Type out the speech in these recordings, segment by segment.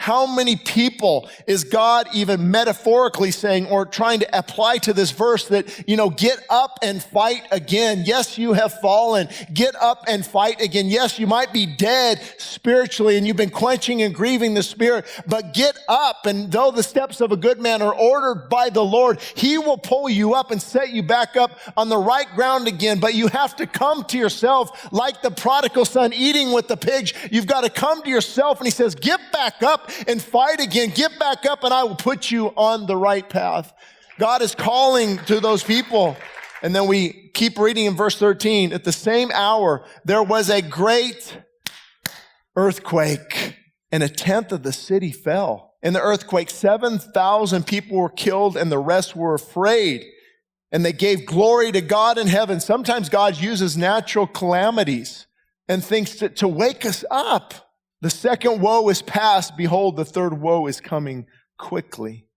How many people is God even metaphorically saying or trying to apply to this verse that, get up and fight again. Yes, you have fallen. Get up and fight again. Yes, you might be dead spiritually and you've been quenching and grieving the Spirit, but get up. And though the steps of a good man are ordered by the Lord, He will pull you up and set you back up on the right ground again. But you have to come to yourself like the prodigal son eating with the pigs. You've got to come to yourself, and He says, get back up and fight again. Get back up and I will put you on the right path. God is calling to those people. And then we keep reading in verse 13. At the same hour, there was a great earthquake, and 1/10 of the city fell. In the earthquake, 7,000 people were killed, and the rest were afraid. And they gave glory to God in heaven. Sometimes God uses natural calamities and things to wake us up. The second woe is past. Behold, the third woe is coming quickly.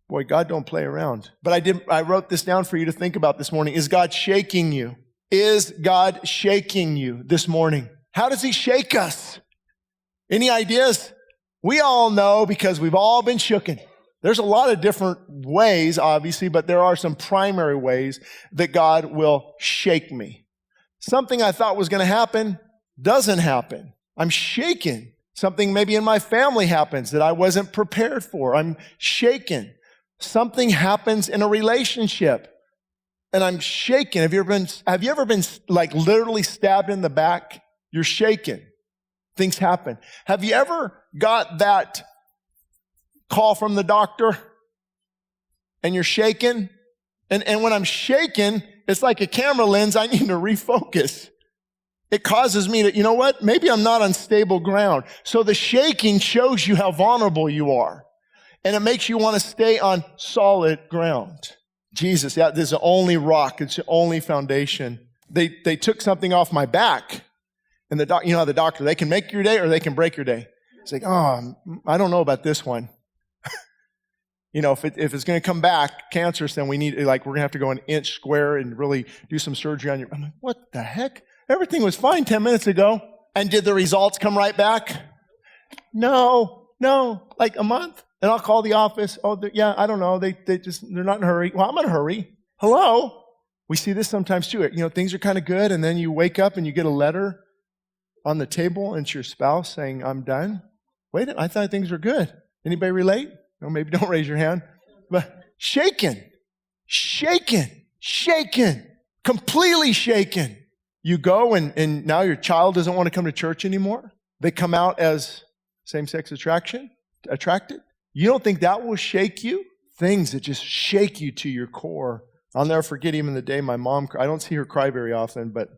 Boy, God don't play around. But I wrote this down for you to think about this morning. Is God shaking you? Is God shaking you this morning? How does He shake us? Any ideas? We all know because we've all been shooken. There's a lot of different ways, obviously, but there are some primary ways that God will shake me. Something I thought was going to happen doesn't happen. I'm shaken. Something maybe in my family happens that I wasn't prepared for. I'm shaken. Something happens in a relationship and I'm shaken. Have you ever been like literally stabbed in the back? You're shaken. Things happen. Have you ever got that call from the doctor and you're shaken? And when I'm shaken, it's like a camera lens. I need to refocus. It causes me to, maybe I'm not on stable ground. So the shaking shows you how vulnerable you are. And it makes you want to stay on solid ground. Jesus, this is the only rock. It's the only foundation. They took something off my back. And the doctor, they can make your day or they can break your day. It's like, I don't know about this one. If it's going to come back cancerous, then we're going to have to go an inch square and really do some surgery on you. I'm like, what the heck? Everything was fine 10 minutes ago. And did the results come right back? No, like a month. And I'll call the office. I don't know. They're not in a hurry. Well, I'm in a hurry. Hello? We see this sometimes too. Things are kind of good. And then you wake up and you get a letter on the table and it's your spouse saying, I'm done. Wait, I thought things were good. Anybody relate? No, maybe don't raise your hand. But shaken, completely shaken. You go and now your child doesn't want to come to church anymore. They come out as same-sex attracted. You don't think that will shake you? Things that just shake you to your core. I'll never forget even the day my mom, I don't see her cry very often, but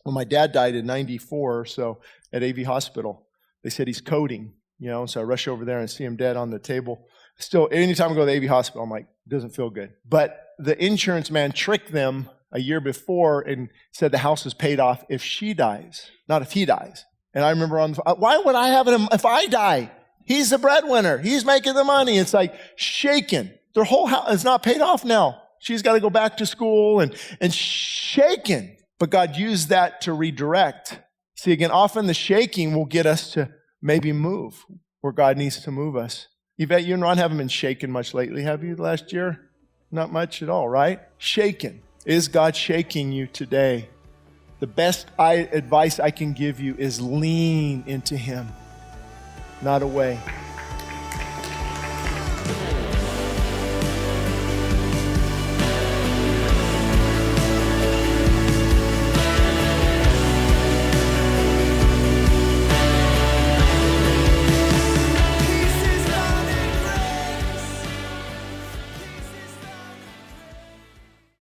when my dad died in 94 or so at AV Hospital, they said he's coding, so I rush over there and see him dead on the table. Still, anytime I go to the AV Hospital, I'm like, it doesn't feel good. But the insurance man tricked them a year before and said the house is paid off if she dies, not if he dies. And I remember why would I have him if I die? He's the breadwinner. He's making the money. It's like shaken. Their whole house is not paid off now. She's got to go back to school and shaken. But God used that to redirect. See, again, often the shaking will get us to maybe move where God needs to move us. Yvette, you and Ron haven't been shaken much lately, have you, last year? Not much at all, right? Shaken. Is God shaking you today? The best advice I can give you is lean into Him, not away.